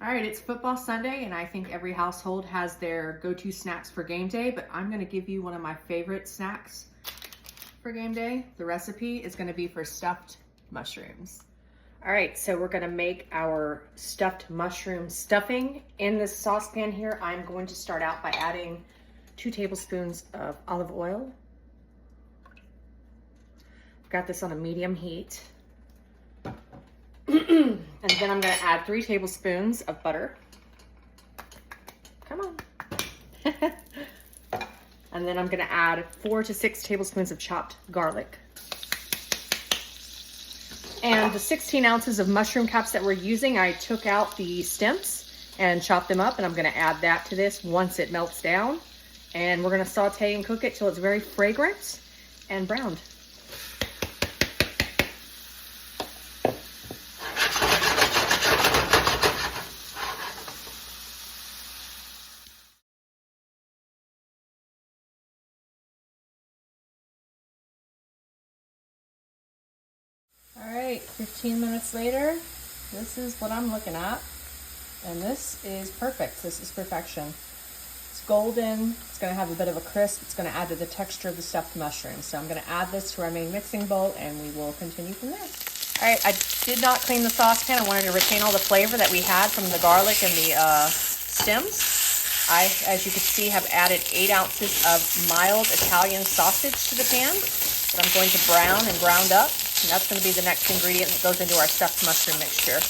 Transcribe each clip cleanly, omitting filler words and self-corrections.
All right, it's football Sunday, and I think every household has their go-to snacks for game day, but I'm gonna give you one of my favorite snacks for game day. The recipe is gonna be for stuffed mushrooms. All right, so we're gonna make our stuffed mushroom stuffing. In this saucepan here, I'm going to start out by adding 2 tablespoons of olive oil. Got this on a medium heat. And then I'm gonna add 3 tablespoons of butter. Come on. And then I'm gonna add 4 to 6 tablespoons of chopped garlic. And the 16 ounces of mushroom caps that we're using, I took out the stems and chopped them up, and I'm gonna add that to this once it melts down. And we're gonna saute and cook it till it's very fragrant and browned. All right, 15 minutes later, this is what I'm looking at. And this is perfect. This is perfection. It's golden. It's gonna have a bit of a crisp. It's gonna add to the texture of the stuffed mushrooms. So I'm gonna add this to our main mixing bowl, and we will continue from there. All right, I did not clean the saucepan. I wanted to retain all the flavor that we had from the garlic and the stems. I, as you can see, have added 8 ounces of mild Italian sausage to the pan that I'm going to brown and ground up. And that's going to be the next ingredient that goes into our stuffed mushroom mixture.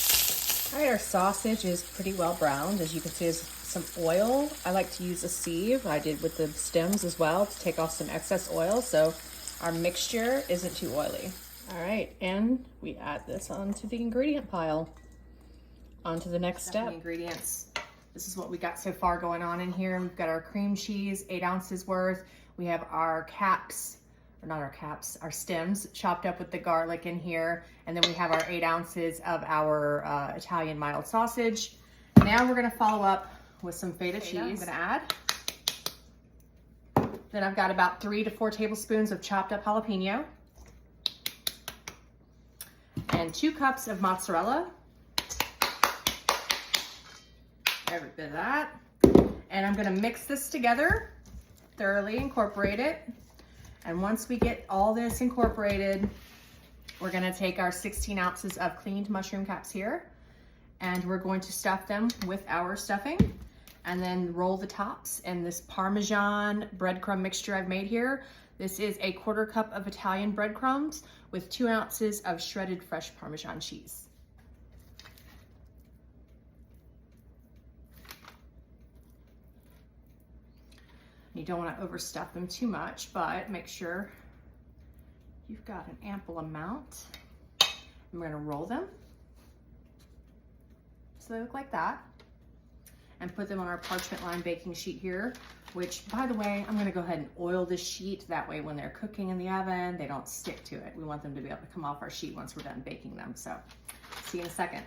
All right, our sausage is pretty well browned. As you can see, there's some oil. I like to use a sieve. I did with the stems as well to take off some excess oil, so our mixture isn't too oily. All right, and we add this onto the ingredient pile. On to the next step. Ingredients. This is what we got so far going on in here. We've got our cream cheese, 8 ounces worth. We have our caps, or not our caps, our stems chopped up with the garlic in here. And then we have our 8 ounces of our Italian mild sausage. Now we're gonna follow up with some feta cheese. I'm gonna add. Then I've got about 3 to 4 tablespoons of chopped up jalapeno. And 2 cups of mozzarella. Every bit of that. And I'm gonna mix this together, thoroughly incorporate it. And once we get all this incorporated, we're gonna take our 16 ounces of cleaned mushroom caps here, and we're going to stuff them with our stuffing, and then roll the tops in this Parmesan breadcrumb mixture I've made here. This is a 1/4 cup of Italian breadcrumbs with 2 ounces of shredded fresh Parmesan cheese. You don't want to overstuff them too much, but make sure you've got an ample amount. And we're going to roll them so they look like that, and put them on our parchment lined baking sheet here, which, by the way, I'm going to go ahead and oil this sheet. That way when they're cooking in the oven, they don't stick to it. We want them to be able to come off our sheet once we're done baking them. So see you in a second.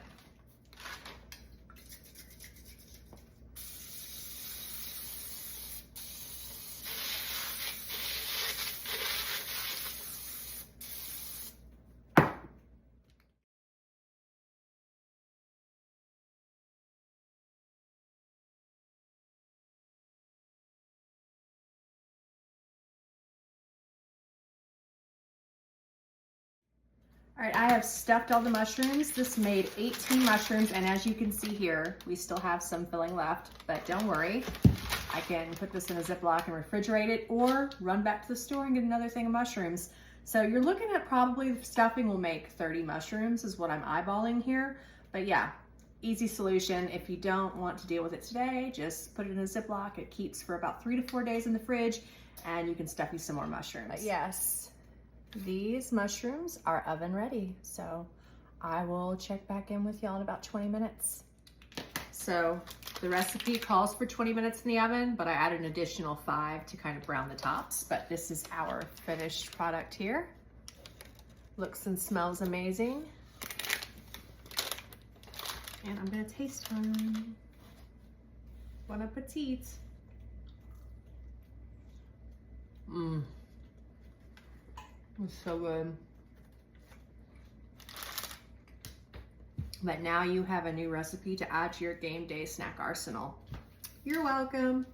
All right, I have stuffed all the mushrooms. This made 18 mushrooms, and as you can see here, we still have some filling left, but don't worry. I can put this in a Ziploc and refrigerate it, or run back to the store and get another thing of mushrooms. So you're looking at probably the stuffing will make 30 mushrooms is what I'm eyeballing here. But yeah, easy solution. If you don't want to deal with it today, just put it in a Ziploc. It keeps for about 3 to 4 days in the fridge, and you can stuff you some more mushrooms. But yes. These mushrooms are oven ready, so I will check back in with y'all in about 20 minutes. So the recipe calls for 20 minutes in the oven, but I added an additional 5 to kind of brown the tops. But this is our finished product here. Looks and smells amazing. And I'm gonna taste one. Bon appetit. Mmm. It's so good. But now you have a new recipe to add to your game day snack arsenal. You're welcome.